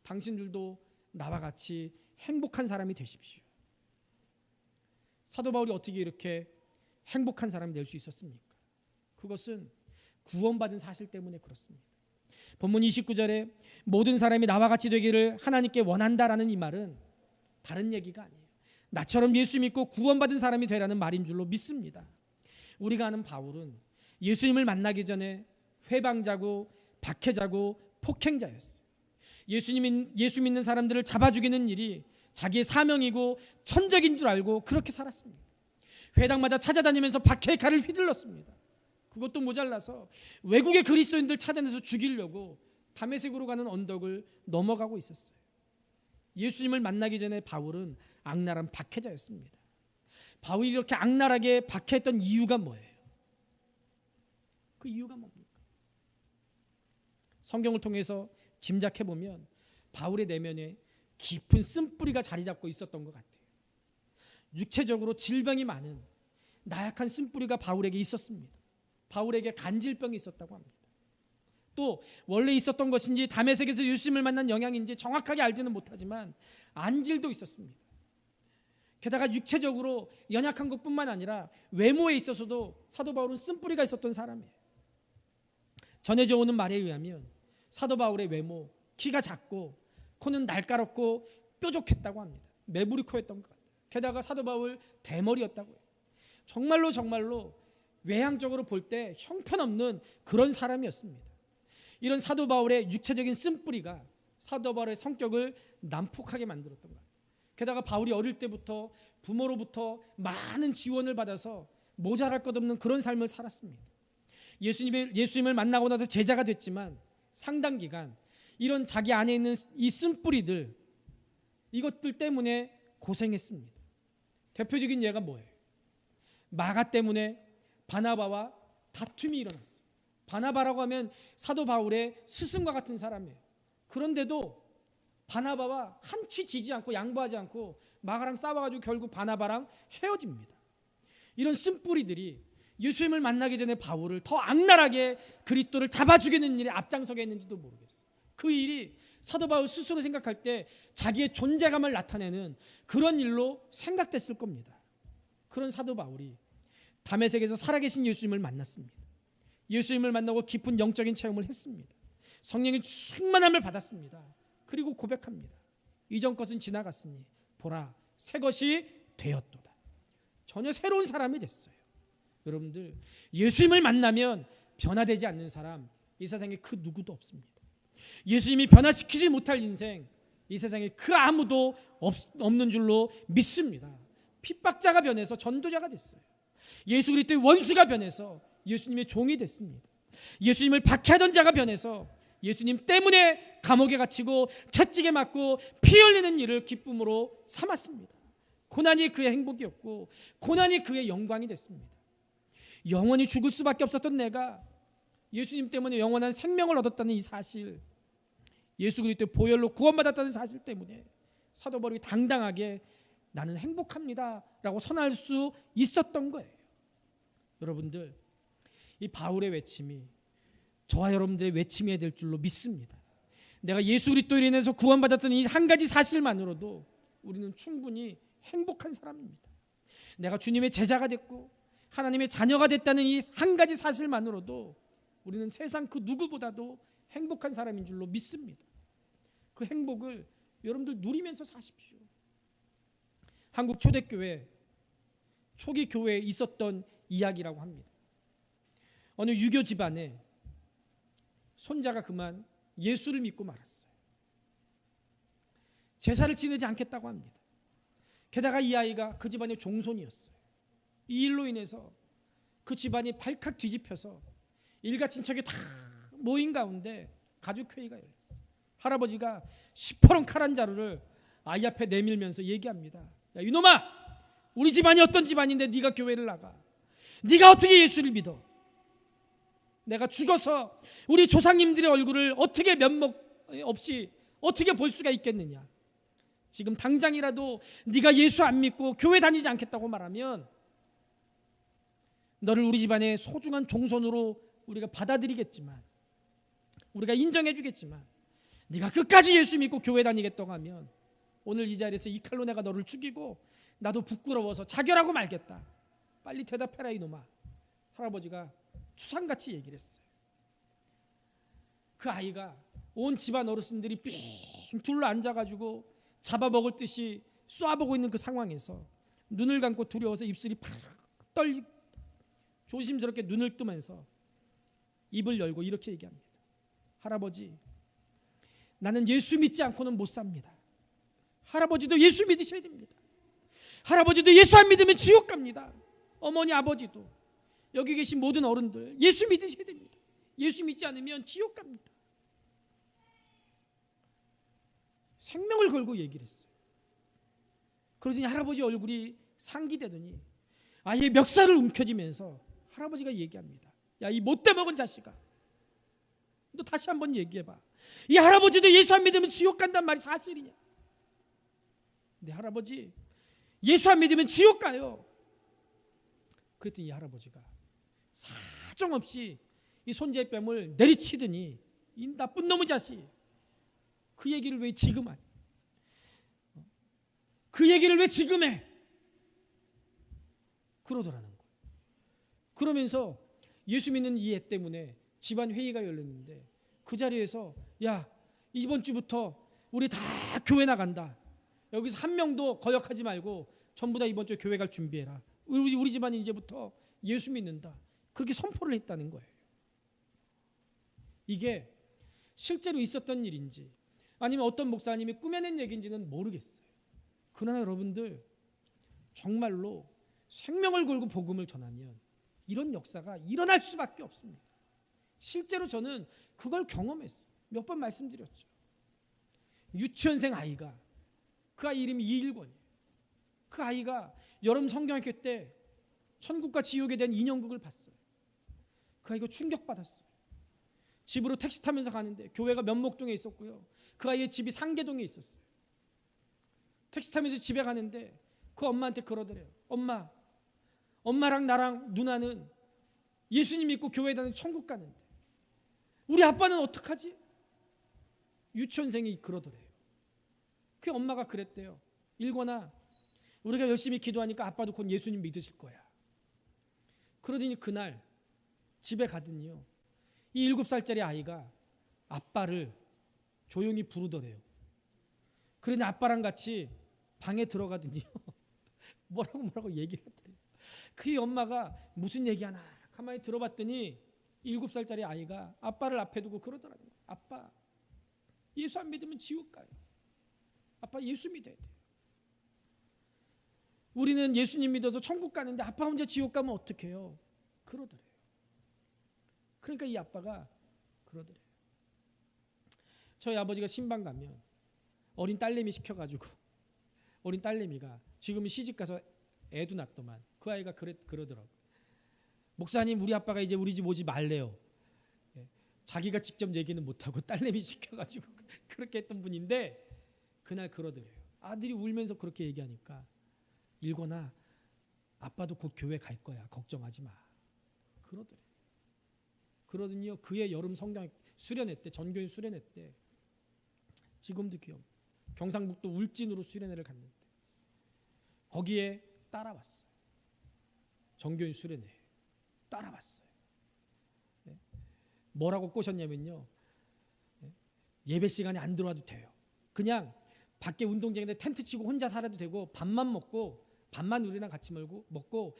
당신들도 나와 같이 행복한 사람이 되십시오. 사도 바울이 어떻게 이렇게 행복한 사람이 될 수 있었습니까? 그것은 구원받은 사실 때문에 그렇습니다. 본문 29절에 모든 사람이 나와 같이 되기를 하나님께 원한다라는 이 말은 다른 얘기가 아니에요. 나처럼 예수 믿고 구원받은 사람이 되라는 말인 줄로 믿습니다. 우리가 아는 바울은 예수님을 만나기 전에 회방자고 박해자고 폭행자였어요. 예수 믿는 사람들을 잡아 죽이는 일이 자기의 사명이고 천적인 줄 알고 그렇게 살았습니다. 회당마다 찾아다니면서 박해의 칼을 휘둘렀습니다. 그것도 모자라서 외국의 그리스도인들 찾아내서 죽이려고 다메섹으로 가는 언덕을 넘어가고 있었어요. 예수님을 만나기 전에 바울은 악랄한 박해자였습니다. 바울이 이렇게 악랄하게 박해했던 이유가 뭐예요? 그 이유가 뭡니까? 성경을 통해서 짐작해 보면 바울의 내면에 깊은 쓴뿌리가 자리 잡고 있었던 것 같아요. 육체적으로 질병이 많은 나약한 쓴뿌리가 바울에게 있었습니다. 바울에게 간질병이 있었다고 합니다. 또 원래 있었던 것인지 다메섹에서 예수님을 만난 영향인지 정확하게 알지는 못하지만 안질도 있었습니다. 게다가 육체적으로 연약한 것뿐만 아니라 외모에 있어서도 사도 바울은 쓴뿌리가 있었던 사람이에요. 전해져 오는 말에 의하면 사도 바울의 외모, 키가 작고 코는 날카롭고 뾰족했다고 합니다. 매부리 코였던 것 같아요. 게다가 사도 바울 대머리였다고 해요. 정말로 외향적으로 볼 때 형편없는 그런 사람이었습니다. 이런 사도 바울의 육체적인 쓴뿌리가 사도 바울의 성격을 난폭하게 만들었던 것 같아요. 게다가 바울이 어릴 때부터 부모로부터 많은 지원을 받아서 모자랄 것 없는 그런 삶을 살았습니다. 예수님을 만나고 나서 제자가 됐지만 상당 기간 이런 자기 안에 있는 이 쓴뿌리들, 이것들 때문에 고생했습니다. 대표적인 예가 뭐예요? 마가 때문에 바나바와 다툼이 일어났어요. 바나바라고 하면 사도 바울의 스승과 같은 사람이에요. 그런데도 바나바와 한치 지지 않고 양보하지 않고 마가랑 싸워가지고 결국 바나바랑 헤어집니다. 이런 쓴뿌리들이 예수님을 만나기 전에 바울을 더 악랄하게 그리스도를 잡아 죽이는 일에 앞장서게 했는지도 모르겠어요. 그 일이 사도 바울 스스로 생각할 때 자기의 존재감을 나타내는 그런 일로 생각됐을 겁니다. 그런 사도 바울이 다메섹에서 살아계신 예수님을 만났습니다. 예수님을 만나고 깊은 영적인 체험을 했습니다. 성령의 충만함을 받았습니다. 그리고 고백합니다. 이전 것은 지나갔으니 보라 새 것이 되었도다. 전혀 새로운 사람이 됐어요. 여러분들, 예수님을 만나면 변화되지 않는 사람 이 세상에 그 누구도 없습니다. 예수님이 변화시키지 못할 인생 이 세상에 그 아무도 없는 줄로 믿습니다. 핍박자가 변해서 전도자가 됐어요. 예수 그리스도의 원수가 변해서 예수님의 종이 됐습니다. 예수님을 박해하던 자가 변해서 예수님 때문에 감옥에 갇히고 채찍에 맞고 피 흘리는 일을 기쁨으로 삼았습니다. 고난이 그의 행복이었고 고난이 그의 영광이 됐습니다. 영원히 죽을 수밖에 없었던 내가 예수님 때문에 영원한 생명을 얻었다는 이 사실, 예수 그리스도의 보혈로 구원받았다는 사실 때문에 사도 바울이 당당하게 나는 행복합니다 라고 선할 수 있었던 거예요. 여러분들, 이 바울의 외침이 저와 여러분들의 외침이 될 줄로 믿습니다. 내가 예수 그리스도로 인해서 구원받았던 이 한 가지 사실만으로도 우리는 충분히 행복한 사람입니다. 내가 주님의 제자가 됐고 하나님의 자녀가 됐다는 이 한 가지 사실만으로도 우리는 세상 그 누구보다도 행복한 사람인 줄로 믿습니다. 그 행복을 여러분들 누리면서 사십시오. 한국 초대교회 초기 교회에 있었던 이야기라고 합니다. 어느 유교 집안에 손자가 그만 예수를 믿고 말았어요. 제사를 지내지 않겠다고 합니다. 게다가 이 아이가 그 집안의 종손이었어요. 이 일로 인해서 그 집안이 발칵 뒤집혀서 일가 친척이 다 모인 가운데 가족회의가 열렸어요. 할아버지가 시퍼런 칼 한 자루를 아이 앞에 내밀면서 얘기합니다. 야, 이놈아, 우리 집안이 어떤 집안인데 네가 교회를 나가? 네가 어떻게 예수를 믿어? 내가 죽어서 우리 조상님들의 얼굴을 어떻게 면목 없이 어떻게 볼 수가 있겠느냐? 지금 당장이라도 네가 예수 안 믿고 교회 다니지 않겠다고 말하면 너를 우리 집안의 소중한 종손으로 우리가 받아들이겠지만, 우리가 인정해 주겠지만, 네가 끝까지 예수 믿고 교회 다니겠다고 하면 오늘 이 자리에서 이 칼로 내가 너를 죽이고 나도 부끄러워서 자결하고 말겠다. 빨리 대답해라 이놈아. 할아버지가 추상같이 얘기를 했어요. 그 아이가 온 집안 어르신들이 삥 둘러 앉아가지고 잡아먹을 듯이 쏘아보고 있는 그 상황에서 눈을 감고 두려워서 입술이 팍 떨리고 조심스럽게 눈을 뜨면서 입을 열고 이렇게 얘기합니다. 할아버지, 나는 예수 믿지 않고는 못 삽니다. 할아버지도 예수 믿으셔야 됩니다. 할아버지도 예수 안 믿으면 지옥 갑니다. 어머니 아버지도 여기 계신 모든 어른들 예수 믿으셔야 됩니다. 예수 믿지 않으면 지옥 갑니다. 생명을 걸고 얘기를 했어요. 그러더니 할아버지 얼굴이 상기되더니 아예 멱살을 움켜쥐면서 할아버지가 얘기합니다. 야, 이 못돼 먹은 자식아, 너 다시 한번 얘기해봐. 이 할아버지도 예수 안 믿으면 지옥 간단 말이 사실이냐? 네 할아버지, 예수 안 믿으면 지옥 가요. 그랬더니 이 할아버지가 사정없이 이 손자의 뺨을 내리치더니 이 나쁜 놈의 자식, 그 얘기를 왜 지금 하냐? 그 얘기를 왜 지금 해? 그러더라는 거예요. 그러면서 예수 믿는 이 애 때문에 집안 회의가 열렸는데 그 자리에서 야, 이번 주부터 우리 다 교회 나간다. 여기서 한 명도 거역하지 말고 전부 다 이번 주에 교회 갈 준비해라. 우리 집안이 이제부터 예수 믿는다. 그렇게 선포를 했다는 거예요. 이게 실제로 있었던 일인지 아니면 어떤 목사님이 꾸며낸 얘기인지는 모르겠어요. 그러나 여러분들, 정말로 생명을 걸고 복음을 전하면 이런 역사가 일어날 수밖에 없습니다. 실제로 저는 그걸 경험했어요. 몇 번 말씀드렸죠. 유치원생 아이가, 그 아이 이름이 이일권이에요. 그 아이가 여름 성경학교 때 천국과 지옥에 대한 인형극을 봤어요. 그 아이가 충격받았어요. 집으로 택시 타면서 가는데 교회가 면목동에 있었고요. 그 아이의 집이 상계동에 있었어요. 택시 타면서 집에 가는데 그 엄마한테 그러더래요. 엄마랑 나랑 누나는 예수님 믿고 교회 다니는 천국 가는데 우리 아빠는 어떡하지? 유치원생이 그러더래요. 그 엄마가 그랬대요. 일권아, 우리가 열심히 기도하니까 아빠도 곧 예수님 믿으실 거야. 그러더니 그날 집에 가더니요, 이 7살짜리 아이가 아빠를 조용히 부르더래요. 그러니 아빠랑 같이 방에 들어가더니요 뭐라고 얘기를 했더래요. 그 엄마가 무슨 얘기하나 가만히 들어봤더니 7살짜리 아이가 아빠를 앞에 두고 그러더라고요. 아빠, 예수 안 믿으면 지옥 가요. 아빠 예수 믿어야 돼요. 우리는 예수님 믿어서 천국 가는데 아빠 혼자 지옥 가면 어떡해요? 그러더래요. 그러니까 이 아빠가 그러더래요. 저희 아버지가 신방 가면 어린 딸내미 시켜가지고 어린 딸내미가 지금은 시집가서 애도 낳더만 그 아이가 그러더라고요. 목사님, 우리 아빠가 이제 우리 집 오지 말래요. 자기가 직접 얘기는 못하고 딸내미 시켜가지고 그렇게 했던 분인데 그날 그러더래요. 아들이 울면서 그렇게 얘기하니까 일권아 아빠도 곧 교회 갈 거야. 걱정하지 마. 그러더래요. 그러더니요 그의 여름 성경 수련회 때 전교인 수련회 때 지금도 기억. 경상북도 울진으로 수련회를 갔는데 거기에 따라왔어요. 전교인 수련회 따라왔어요. 뭐라고 꼬셨냐면요. 예배 시간에 안 들어와도 돼요. 그냥 밖에 운동장인데 텐트 치고 혼자 살아도 되고 밥만 먹고 밥만 우리랑 같이 먹고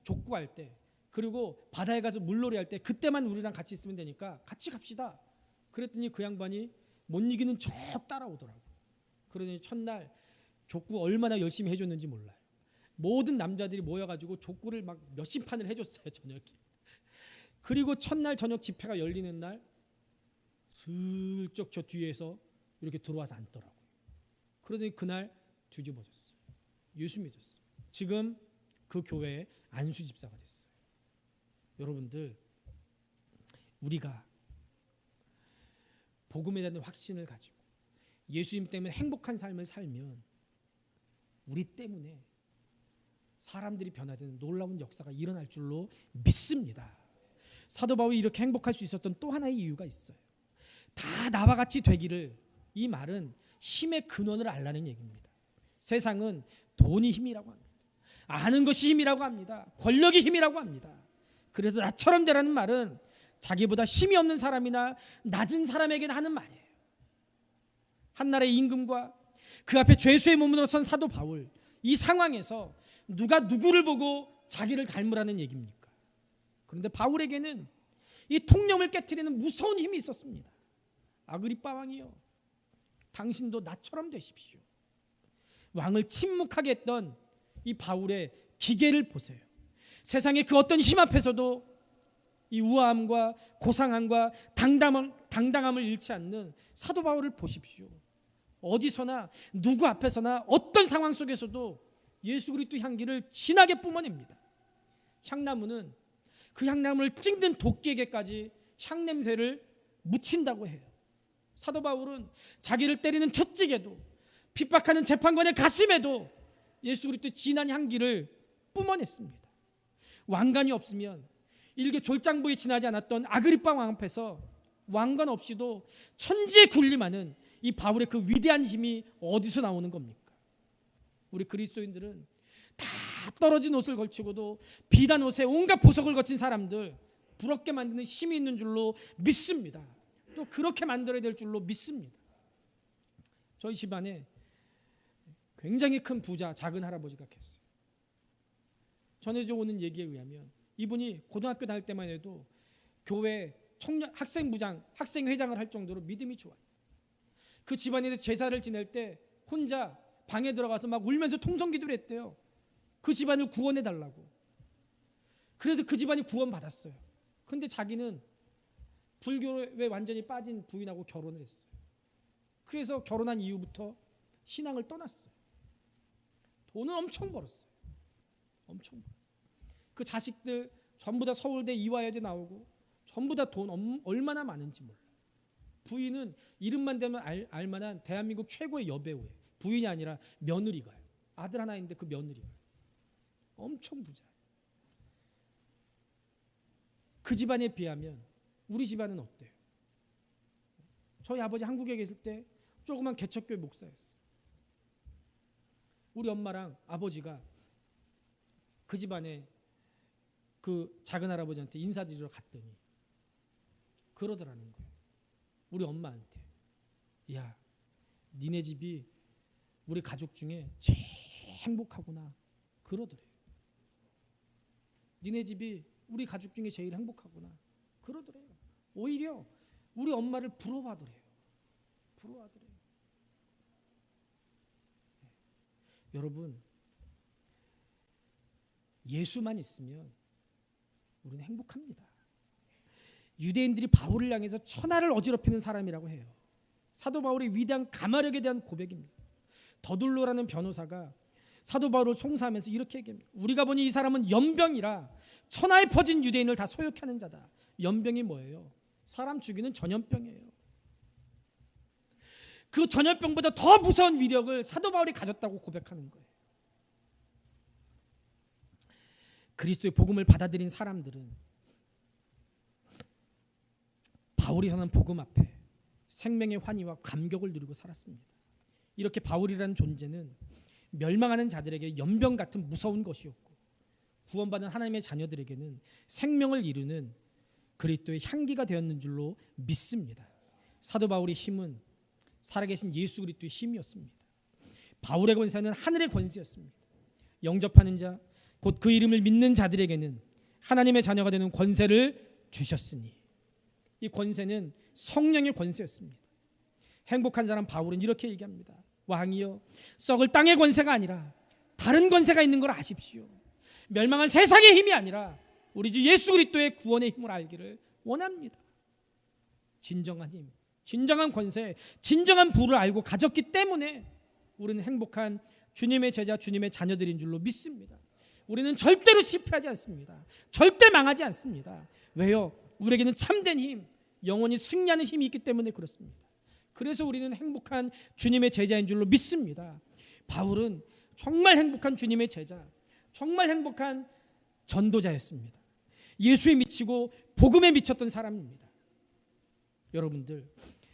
족구할 때 그리고 바다에 가서 물놀이 할 때 그때만 우리랑 같이 있으면 되니까 같이 갑시다. 그랬더니 그 양반이 못 이기는 척 따라오더라고. 그러더니 첫날 족구 얼마나 열심히 해줬는지 몰라요. 모든 남자들이 모여가지고 족구를 막 몇십 판을 해줬어요 저녁에. 그리고 첫날 저녁 집회가 열리는 날 슬쩍 저 뒤에서 이렇게 들어와서 앉더라고요. 그러더니 그날 뒤집어졌어요. 예수 믿었어요. 지금 그 교회에 안수 집사가 됐어요. 여러분들 우리가 복음에 대한 확신을 가지고 예수님 때문에 행복한 삶을 살면 우리 때문에 사람들이 변화되는 놀라운 역사가 일어날 줄로 믿습니다. 사도 바울이 이렇게 행복할 수 있었던 또 하나의 이유가 있어요. 다 나와 같이 되기를, 이 말은 힘의 근원을 알라는 얘기입니다. 세상은 돈이 힘이라고 합니다. 아는 것이 힘이라고 합니다. 권력이 힘이라고 합니다. 그래서 나처럼 되라는 말은 자기보다 힘이 없는 사람이나 낮은 사람에게는 하는 말이에요. 한나라의 임금과 그 앞에 죄수의 몸으로 선 사도 바울, 이 상황에서 누가 누구를 보고 자기를 닮으라는 얘기입니까? 그런데 바울에게는 이 통념을 깨트리는 무서운 힘이 있었습니다. 아그리빠 왕이요, 당신도 나처럼 되십시오. 왕을 침묵하게 했던 이 바울의 기계를 보세요. 세상의 그 어떤 힘 앞에서도 이 우아함과 고상함과 당당함을 잃지 않는 사도 바울을 보십시오. 어디서나 누구 앞에서나 어떤 상황 속에서도 예수 그리스도 향기를 진하게 뿜어냅니다. 향나무는 그 향나무를 찍는 도끼에게까지 향냄새를 묻힌다고 해요. 사도 바울은 자기를 때리는 채찍에도 핍박하는 재판관의 가슴에도 예수 그리스도의 진한 향기를 뿜어냈습니다. 왕관이 없으면 일개 졸장부에 지나지 않았던 아그리빠 왕 앞에서 왕관 없이도 천지에 군림하는 이 바울의 그 위대한 힘이 어디서 나오는 겁니까? 우리 그리스도인들은 다 떨어진 옷을 걸치고도 비단 옷에 온갖 보석을 거친 사람들, 부럽게 만드는 힘이 있는 줄로 믿습니다. 또 그렇게 만들어야 될 줄로 믿습니다. 저희 집안에 굉장히 큰 부자 작은 할아버지가 계세요. 전해져 오는 얘기에 의하면 이분이 고등학교 다닐 때만 해도 교회 청년 학생부장, 학생회장을 할 정도로 믿음이 좋아요. 그 집안에서 제사를 지낼 때 혼자 방에 들어가서 막 울면서 통성기도를 했대요. 그 집안을 구원해 달라고. 그래서 그 집안이 구원받았어요. 근데 자기는 불교에 완전히 빠진 부인하고 결혼을 했어요. 그래서 결혼한 이후부터 신앙을 떠났어요. 돈은 엄청 벌었어요. 엄청 벌었어요. 그 자식들 전부 다 서울대 이화여대 나오고 전부 다 돈 얼마나 많은지 몰라. 부인은 이름만 대면 알만한 대한민국 최고의 여배우예요. 부인이 아니라 며느리가요. 아들 하나 있는데 그 며느리가 엄청 부자예요. 그 집안에 비하면 우리 집안은 어때요? 저희 아버지 한국에 계실 때 조그만 개척교회 목사였어요. 우리 엄마랑 아버지가 그 집안에 그 작은 할아버지한테 인사드리러 갔더니 그러더라는 거예요. 우리 엄마한테, 야, 니네 집이 우리 가족 중에 제일 행복하구나. 그러더래요. 니네 집이 우리 가족 중에 제일 행복하구나. 그러더래요. 오히려 우리 엄마를 부러워하더래요. 부러워하더래요. 네. 여러분, 예수만 있으면 우리는 행복합니다. 유대인들이 바울을 향해서 천하를 어지럽히는 사람이라고 해요. 사도 바울의 위대한 가마력에 대한 고백입니다. 더둘로라는 변호사가 사도 바울을 송사하면서 이렇게 얘기합니다. 우리가 보니 이 사람은 연병이라 천하에 퍼진 유대인을 다 소욕하는 자다. 연병이 뭐예요? 사람 죽이는 전염병이에요. 그 전염병보다 더 무서운 위력을 사도 바울이 가졌다고 고백하는 거예요. 그리스도의 복음을 받아들인 사람들은 바울이 전한 복음 앞에 생명의 환희와 감격을 누리고 살았습니다. 이렇게 바울이라는 존재는 멸망하는 자들에게 연병 같은 무서운 것이었고, 구원받은 하나님의 자녀들에게는 생명을 이루는 그리스도의 향기가 되었는 줄로 믿습니다. 사도 바울의 힘은 살아계신 예수 그리스도의 힘이었습니다. 바울의 권세는 하늘의 권세였습니다. 영접하는 자, 곧 그 이름을 믿는 자들에게는 하나님의 자녀가 되는 권세를 주셨으니, 이 권세는 성령의 권세였습니다. 행복한 사람 바울은 이렇게 얘기합니다. 왕이여, 썩을 땅의 권세가 아니라 다른 권세가 있는 걸 아십시오. 멸망한 세상의 힘이 아니라 우리 주 예수 그리스도의 구원의 힘을 알기를 원합니다. 진정한 힘, 진정한 권세, 진정한 부를 알고 가졌기 때문에 우리는 행복한 주님의 제자, 주님의 자녀들인 줄로 믿습니다. 우리는 절대로 실패하지 않습니다. 절대 망하지 않습니다. 왜요? 우리에게는 참된 힘, 영원히 승리하는 힘이 있기 때문에 그렇습니다. 그래서 우리는 행복한 주님의 제자인 줄로 믿습니다. 바울은 정말 행복한 주님의 제자, 정말 행복한 전도자였습니다. 예수에 미치고 복음에 미쳤던 사람입니다. 여러분들,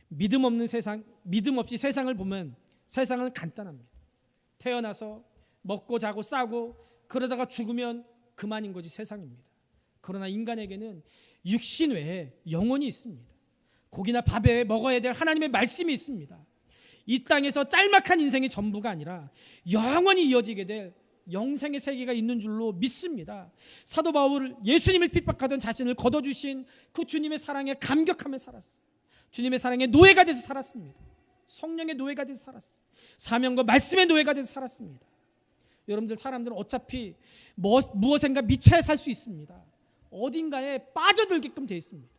믿음 없는 세상, 믿음 없이 세상을 보면 세상은 간단합니다. 태어나서 먹고 자고 싸고 그러다가 죽으면 그만인 거지 세상입니다. 그러나 인간에게는 육신 외에 영혼이 있습니다. 고기나 밥 외에 먹어야 될 하나님의 말씀이 있습니다. 이 땅에서 짤막한 인생이 전부가 아니라 영원히 이어지게 될 영생의 세계가 있는 줄로 믿습니다. 사도 바울, 예수님을 핍박하던 자신을 거둬주신 그 주님의 사랑에 감격하며 살았어요. 주님의 사랑의 노예가 돼서 살았습니다. 성령의 노예가 돼서 살았어요. 사명과 말씀의 노예가 돼서 살았습니다. 여러분들, 사람들은 어차피 무엇인가 미쳐야 살 수 있습니다. 어딘가에 빠져들게끔 되어 있습니다.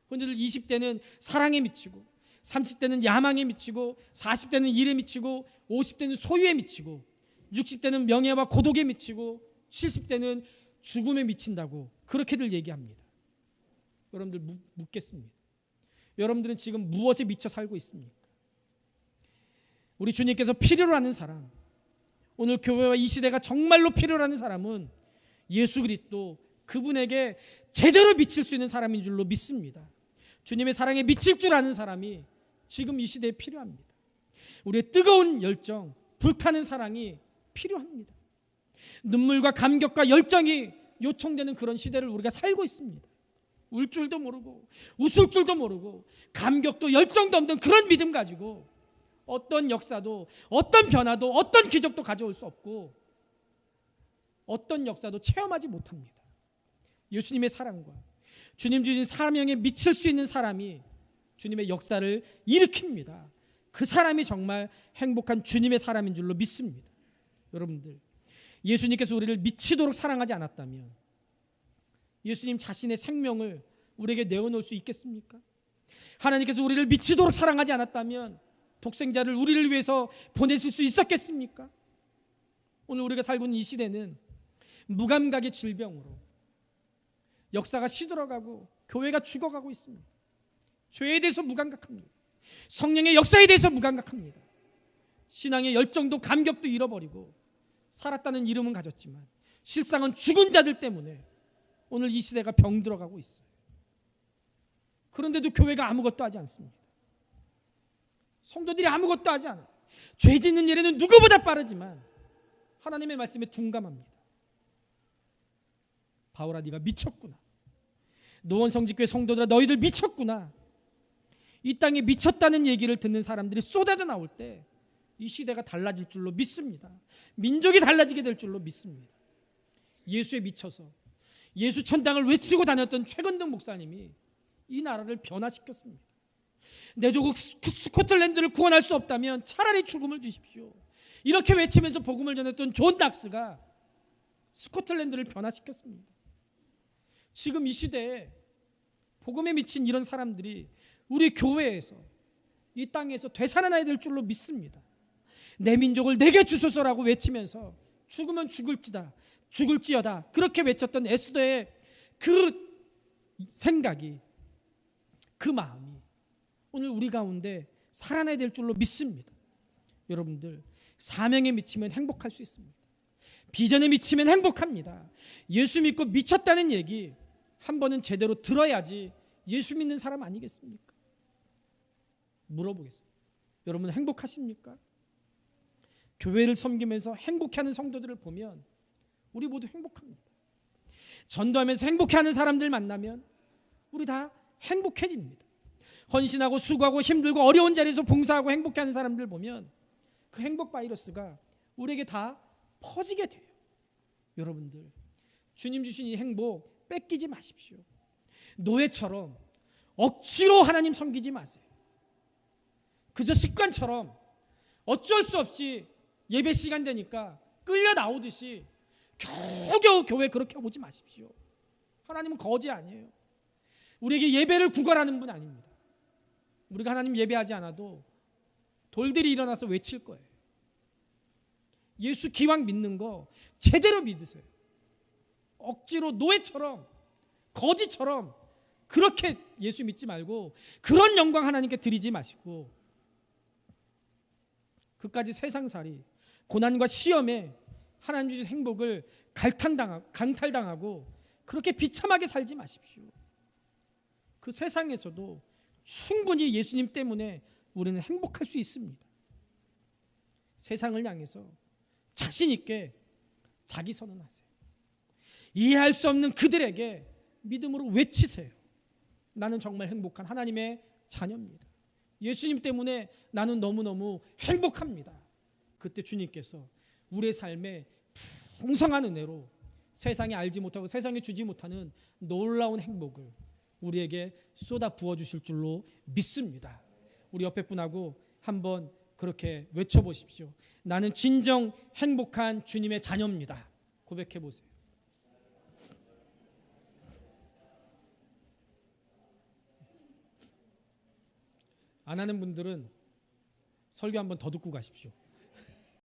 흔히들 20대는 사랑에 미치고, 30대는 야망에 미치고, 40대는 일에 미치고, 50대는 소유에 미치고, 60대는 명예와 고독에 미치고, 70대는 죽음에 미친다고 그렇게들 얘기합니다. 여러분들 묻겠습니다. 여러분들은 지금 무엇에 미쳐 살고 있습니까? 우리 주님께서 필요로 하는 사람, 오늘 교회와 이 시대가 정말로 필요로 하는 사람은 예수 그리스도, 그분에게 제대로 미칠 수 있는 사람인 줄로 믿습니다. 주님의 사랑에 미칠 줄 아는 사람이 지금 이 시대에 필요합니다. 우리의 뜨거운 열정, 불타는 사랑이 필요합니다. 눈물과 감격과 열정이 요청되는 그런 시대를 우리가 살고 있습니다. 울 줄도 모르고 웃을 줄도 모르고 감격도 열정도 없는 그런 믿음 가지고 어떤 역사도, 어떤 변화도, 어떤 기적도 가져올 수 없고 어떤 역사도 체험하지 못합니다. 예수님의 사랑과 주님 주신 사명에 미칠 수 있는 사람이 주님의 역사를 일으킵니다. 그 사람이 정말 행복한 주님의 사람인 줄로 믿습니다. 여러분들, 예수님께서 우리를 미치도록 사랑하지 않았다면 예수님 자신의 생명을 우리에게 내어놓을 수 있겠습니까? 하나님께서 우리를 미치도록 사랑하지 않았다면 독생자를 우리를 위해서 보내실 수 있었겠습니까? 오늘 우리가 살고 있는 이 시대는 무감각의 질병으로 역사가 시들어가고 교회가 죽어가고 있습니다. 죄에 대해서 무감각합니다. 성령의 역사에 대해서 무감각합니다. 신앙의 열정도 감격도 잃어버리고 살았다는 이름은 가졌지만 실상은 죽은 자들 때문에 오늘 이 시대가 병들어가고 있어요. 그런데도 교회가 아무것도 하지 않습니다. 성도들이 아무것도 하지 않아요. 죄 짓는 일에는 누구보다 빠르지만 하나님의 말씀에 둔감합니다. 바울아, 네가 미쳤구나. 노원성직교회 성도들아, 너희들 미쳤구나. 이 땅에 미쳤다는 얘기를 듣는 사람들이 쏟아져 나올 때 이 시대가 달라질 줄로 믿습니다. 민족이 달라지게 될 줄로 믿습니다. 예수에 미쳐서 예수 천당을 외치고 다녔던 최건동 목사님이 이 나라를 변화시켰습니다. 내 조국 스코틀랜드를 구원할 수 없다면 차라리 죽음을 주십시오. 이렇게 외치면서 복음을 전했던 존 낙스가 스코틀랜드를 변화시켰습니다. 지금 이 시대에 복음에 미친 이런 사람들이 우리 교회에서, 이 땅에서 되살아나야 될 줄로 믿습니다. 내 민족을 내게 주소서라고 외치면서 죽으면 죽을지어다 그렇게 외쳤던 에스더의 그 생각이 그 마음이 오늘 우리 가운데 살아나야 될 줄로 믿습니다. 여러분들, 사명에 미치면 행복할 수 있습니다. 비전에 미치면 행복합니다. 예수 믿고 미쳤다는 얘기 한 번은 제대로 들어야지 예수 믿는 사람 아니겠습니까? 물어보겠습니다. 여러분 행복하십니까? 교회를 섬기면서 행복해하는 성도들을 보면 우리 모두 행복합니다. 전도하면서 행복해하는 사람들 만나면 우리 다 행복해집니다. 헌신하고 수고하고 힘들고 어려운 자리에서 봉사하고 행복해하는 사람들 보면 그 행복 바이러스가 우리에게 다 퍼지게 돼요. 여러분들, 주님 주신 이 행복 뺏기지 마십시오. 노예처럼 억지로 하나님 섬기지 마세요. 그저 습관처럼 어쩔 수 없이 예배 시간 되니까 끌려 나오듯이 겨우겨우 교회 그렇게 오지 마십시오. 하나님은 거지 아니에요. 우리에게 예배를 구걸하는 분 아닙니다. 우리가 하나님 예배하지 않아도 돌들이 일어나서 외칠 거예요. 예수 기왕 믿는 거 제대로 믿으세요. 억지로 노예처럼 거지처럼 그렇게 예수 믿지 말고 그런 영광 하나님께 드리지 마시고 그까지 세상살이 고난과 시험에 하나님 주신 행복을 강탈당하고 그렇게 비참하게 살지 마십시오. 그 세상에서도 충분히 예수님 때문에 우리는 행복할 수 있습니다. 세상을 향해서 자신 있게 자기 선언하세요. 이해할 수 없는 그들에게 믿음으로 외치세요. 나는 정말 행복한 하나님의 자녀입니다. 예수님 때문에 나는 너무너무 행복합니다. 그때 주님께서 우리의 삶에 풍성한 은혜로 세상에 알지 못하고 세상에 주지 못하는 놀라운 행복을 우리에게 쏟아 부어주실 줄로 믿습니다. 우리 옆에 분하고 한번 그렇게 외쳐보십시오. 나는 진정 행복한 주님의 자녀입니다. 고백해 보세요. 안 하는 분들은 설교 한번 더 듣고 가십시오.